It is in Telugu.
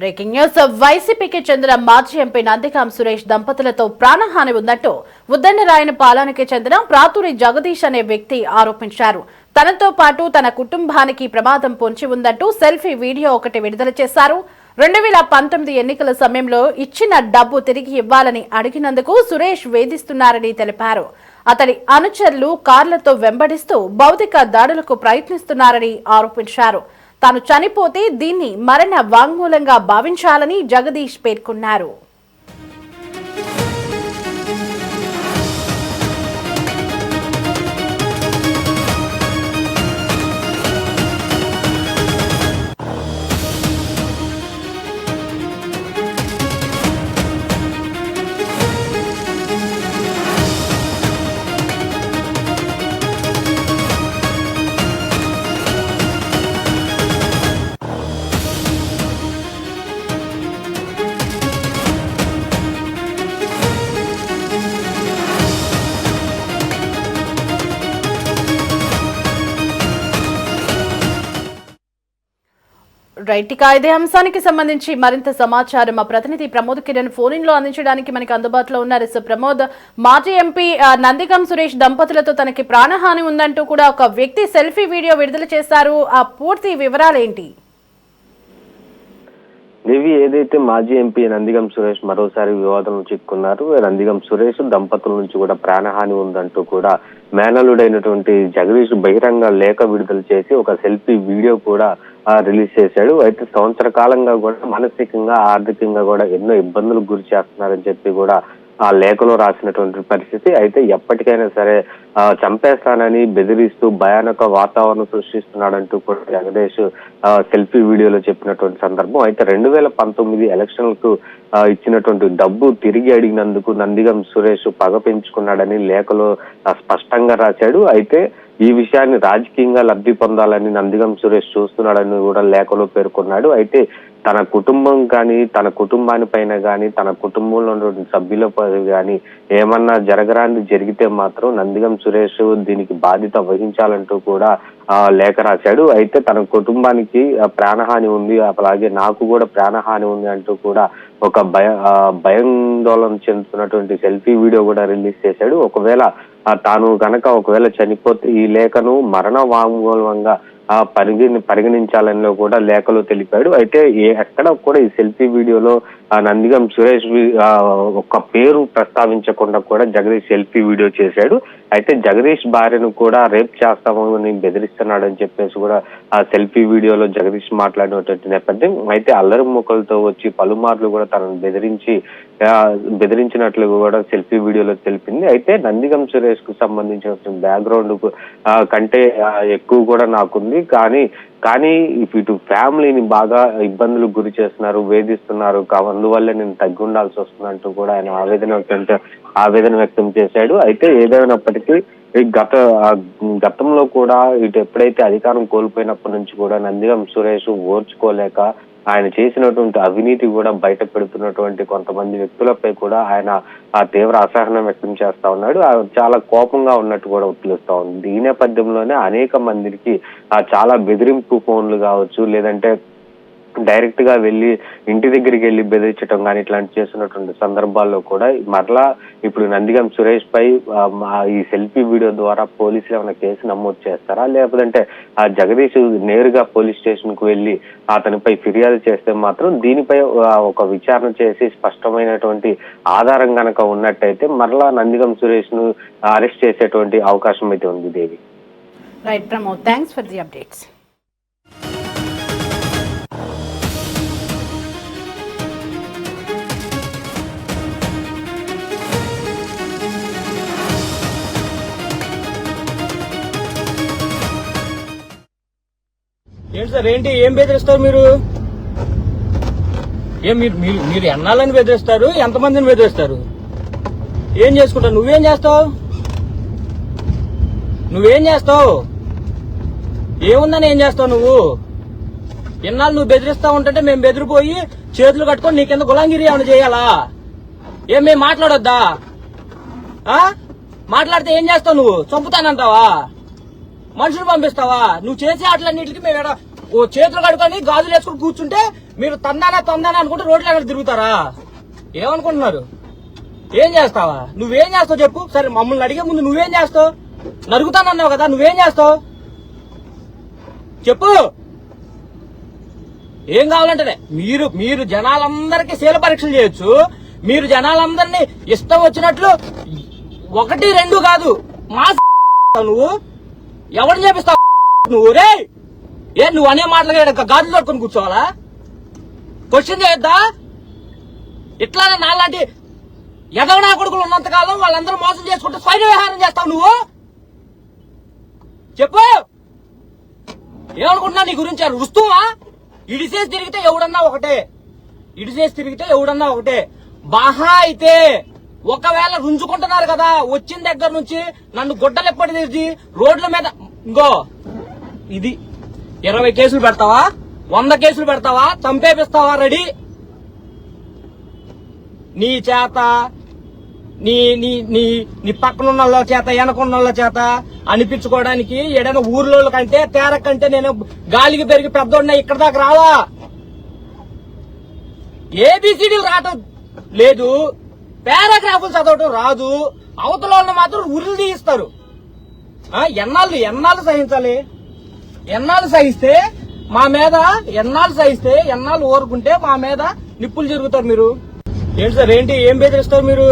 Breaking news. వైసీపీకి చెందిన మాజీ ఎంపీ నందిగాం సురేష్ దంపతులతో ప్రాణహాని ఉందంటూ ఉద్దండరాయనపాలెంకి చెందిన ప్రాతూరి జగదీష్ అనే వ్యక్తి ఆరోపించారు. తనతో పాటు తన కుటుంబానికి ప్రమాదం పొంచి ఉందంటూ సెల్ఫీ వీడియో ఒకటి విడుదల చేశారు. 2019 ఎన్నికల సమయంలో ఇచ్చిన డబ్బు తిరిగి ఇవ్వాలని అడిగినందుకు సురేష్ వేధిస్తున్నారని తెలిపారు. అతడి అనుచరులు కార్లతో వెంబడిస్తూ భౌతిక దాడులకు ప్రయత్నిస్తున్నారని ఆరోపించారు. తాను చనిపోతే దీన్ని మరణ వాంగ్మూలంగా భావించాలని జగదీష్ పేర్కొన్నారు. రైట్, ఇక ఇదే అంశానికి సంబంధించి మరింత సమాచారం మా ప్రతినిధి ప్రమోద్ కిరణ్ ఫోన్ ఇన్ లో అందించడానికి మనకి అందుబాటులో ఉన్నారు. సో ప్రమోద్, మాజీ ఎంపీ నందిగం సురేష్ దంపతులతో తనకి ప్రాణహాని ఉందంటూ కూడా ఒక వ్యక్తి సెల్ఫీ వీడియో విడుదల చేశారు. ఆ పూర్తి వివరాలేంటి? ఏదైతే మాజీ ఎంపీ నందిగం సురేష్ మరోసారి వివాదంలో చిక్కున్నారు. నందిగం సురేష్ దంపతుల నుంచి కూడా ప్రాణహాని ఉందంటూ కూడా మేనలుడైనటువంటి జగదీష్ బహిరంగ లేఖ విడుదల చేసి ఒక సెల్ఫీ వీడియో కూడా రిలీజ్ చేశాడు. అయితే సంవత్సర కాలంగా కూడా మానసికంగా ఆర్థికంగా కూడా ఎన్నో ఇబ్బందులకు గురి చేస్తున్నారని చెప్పి కూడా ఆ లేఖలో రాసినటువంటి పరిస్థితి. అయితే ఎప్పటికైనా సరే చంపేస్తానని బెదిరిస్తూ భయానక వాతావరణం సృష్టిస్తున్నాడంటూ కూడా జగదీష్ సెల్ఫీ వీడియోలో చెప్పినటువంటి సందర్భం. అయితే 2019 ఎలక్షన్లకు ఇచ్చినటువంటి డబ్బు తిరిగి అడిగినందుకు నందిగం సురేష్ పగ పెంచుకున్నాడని లేఖలో స్పష్టంగా రాశాడు. అయితే ఈ విషయాన్ని రాజకీయంగా లబ్ధి పొందాలని నందిగం సురేష్ చూస్తున్నాడని కూడా లేఖలో పేర్కొన్నాడు. అయితే తన కుటుంబం కానీ, తన కుటుంబాని పైన కానీ, తన కుటుంబంలో ఉన్నటువంటి సభ్యులపై కానీ ఏమన్నా జరగరాని జరిగితే మాత్రం నందిగం సురేష్ దీనికి బాధ్యత వహించాలంటూ కూడా లేఖ రాశాడు. అయితే తన కుటుంబానికి ప్రాణహాని ఉంది, అలాగే నాకు కూడా ప్రాణహాని ఉంది అంటూ కూడా ఒక భయాందోళన చెందుతున్నటువంటి సెల్ఫీ వీడియో కూడా రిలీజ్ చేశాడు. తాను గనక ఒకవేళ చనిపోతే ఈ లేఖను మరణ వాంగ్మూలంగా పరిగణించాలని కూడా లేఖలో తెలిపాడు. అయితే ఎక్కడ కూడా ఈ సెల్ఫీ వీడియోలో నందిగం సురేష్ ఒక పేరు ప్రస్తావించకుండా కూడా జగదీష్ సెల్ఫీ వీడియో చేశాడు. అయితే జగదీష్ భార్యను కూడా రేప్ చేస్తామని బెదిరిస్తున్నాడని చెప్పేసి కూడా ఆ సెల్ఫీ వీడియోలో జగదీష్ మాట్లాడినటువంటి నేపథ్యం. అయితే అల్లరి మూకలతో వచ్చి పలుమార్లు కూడా తనను బెదిరించినట్లు కూడా సెల్ఫీ వీడియోలో తెలిపింది. అయితే నందిగం సురేష్ కు సంబంధించిన బ్యాక్గ్రౌండ్ కంటే ఎక్కువ కూడా నాకుంది, కానీ ఇటు ఫ్యామిలీని బాగా ఇబ్బందులకు గురి చేస్తున్నారు, వేధిస్తున్నారు, అందువల్ల నేను తగ్గి ఉండాల్సి వస్తుందంటూ కూడా ఆయన ఆవేదన వ్యక్తం చేశాడు. అయితే ఏదైనప్పటికీ గతంలో కూడా ఇటు ఎప్పుడైతే అధికారం కోల్పోయినప్పటి నుంచి కూడా నందిగం సురేష్ ఓర్చుకోలేక ఆయన చేసినటువంటి అవినీతి కూడా బయట పెడుతున్నటువంటి కొంతమంది వ్యక్తులపై కూడా ఆయన తీవ్ర అసహనం వ్యక్తం చేస్తా ఉన్నాడు. చాలా కోపంగా ఉన్నట్టు కూడా తెలుస్తా ఉంది. ఈ నేపథ్యంలోనే అనేక మందికి చాలా బెదిరింపు ఫోన్లు కావచ్చు, లేదంటే డైరెక్ట్ గా వెళ్ళి ఇంటి దగ్గరికి వెళ్ళి బెదిరించడం కానీ ఇట్లాంటి చేస్తున్నటువంటి సందర్భాల్లో కూడా మరలా ఇప్పుడు నందిగం సురేష్ పై ఈ సెల్ఫీ వీడియో ద్వారా పోలీసులు ఏమైనా కేసు నమోదు చేస్తారా, లేకపోతే ఆ జగదీష్ నేరుగా పోలీస్ స్టేషన్ కు వెళ్ళి అతనిపై ఫిర్యాదు చేస్తే మాత్రం దీనిపై ఒక విచారణ చేసి స్పష్టమైనటువంటి ఆధారం గనక ఉన్నట్టయితే మరలా నందిగం సురేష్ ను అరెస్ట్ చేసేటువంటి అవకాశం అయితే ఉంది. Devi. Right Pramod, thanks for the updates. ఏంటి సార్, ఏం బెదిరిస్తారు మీరు? మీరు ఎన్నాళ్ళని బెదిరిస్తారు? ఎంతమందిని బెదిరిస్తారు? ఏం చేసుకుంటావు? నువ్వేం చేస్తావు? ఏముందని ఏం చేస్తావు నువ్వు? ఎన్నాళ్ళు నువ్వు బెదిరిస్తా ఉంటే మేము బెదిరిపోయి చేతులు కట్టుకొని నీ కింద గులాంగిరి ఏమైనా చేయాలా? మేము మాట్లాడొద్దా? మాట్లాడితే ఏం చేస్తావు నువ్వు? చంపుతానంటావా? మనుషులు పంపిస్తావా? నువ్వు చేసే ఆటలన్నిటికీ మేము ఓ చేతులు కడుకొని గాజులు వేసుకుని కూర్చుంటే మీరు తందానా అనుకుంటే రోడ్లు ఎక్కడ తిరుగుతారా? ఏమనుకుంటున్నారు? ఏం చేస్తావా? నువ్వేం చేస్తావు చెప్పు. సరే మమ్మల్ని అడిగే ముందు నువ్వేం చేస్తావు? నరుగుతానన్నావు కదా, నువ్వేం చేస్తావు చెప్పు. ఏం కావాలంటే మీరు జనాలందరికీ శీల పరీక్షలు చేయొచ్చు. మీరు జనాలందరినీ ఇష్టం వచ్చినట్లు 1, 2 కాదు మా నువ్వు ఎవరిని చేపిస్తావు నువ్వు? రే నువ్వు అనే మాటలు గాజులు పట్టుకొని కూర్చోవాలా? క్వశ్చన్ చేయొద్దా? ఇట్లానే నాలాంటి ఎదవనా కొడుకులు ఉన్నంతకాలం వాళ్ళందరూ మోసం చేసుకుంటూ స్వైర విహారం చేస్తావు నువ్వు. చెప్పు, ఏమనుకుంటున్నా నీ గురించి? రుస్తువా? ఇడిసేసి తిరిగితే ఎవడన్నా ఒకటే. బాహా అయితే ఒకవేళ రుంజుకుంటున్నారు కదా వచ్చిన దగ్గర నుంచి నన్ను గుడ్డలు ఎప్పటి తీసి రోడ్ల మీద ఇంకో ఇది 20 కేసులు పెడతావా, 100 కేసులు పెడతావా, చంపేపిస్తావా? రెడీ? నీ చేత నీ నీ నీ నీ పక్కనున్న వాళ్ళ చేత వెనకున్న వాళ్ళ చేత అనిపించుకోవడానికి ఏదైనా ఊర్లో కంటే తేరకంటే నేను గాలికి పెరిగి పెద్దోడినా ఇక్కడ దాకా రావా? ఏబిసిడీలు రావటం లేదు, పారాగ్రాఫ్లు చదవటం రాదు, అవతల వాళ్ళని మాత్రం ఉరులు తీయిస్తారు. ఎన్నాళ్ళు సహించాలి? ఎన్నాళ్ళు సహిస్తే మా మీద ఎన్నాళ్ళు ఊరుకుంటే మా మీద నిప్పులు జరుగుతారు మీరు? ఏంటి సార్, ఏం బెదిరిస్తారు మీరు?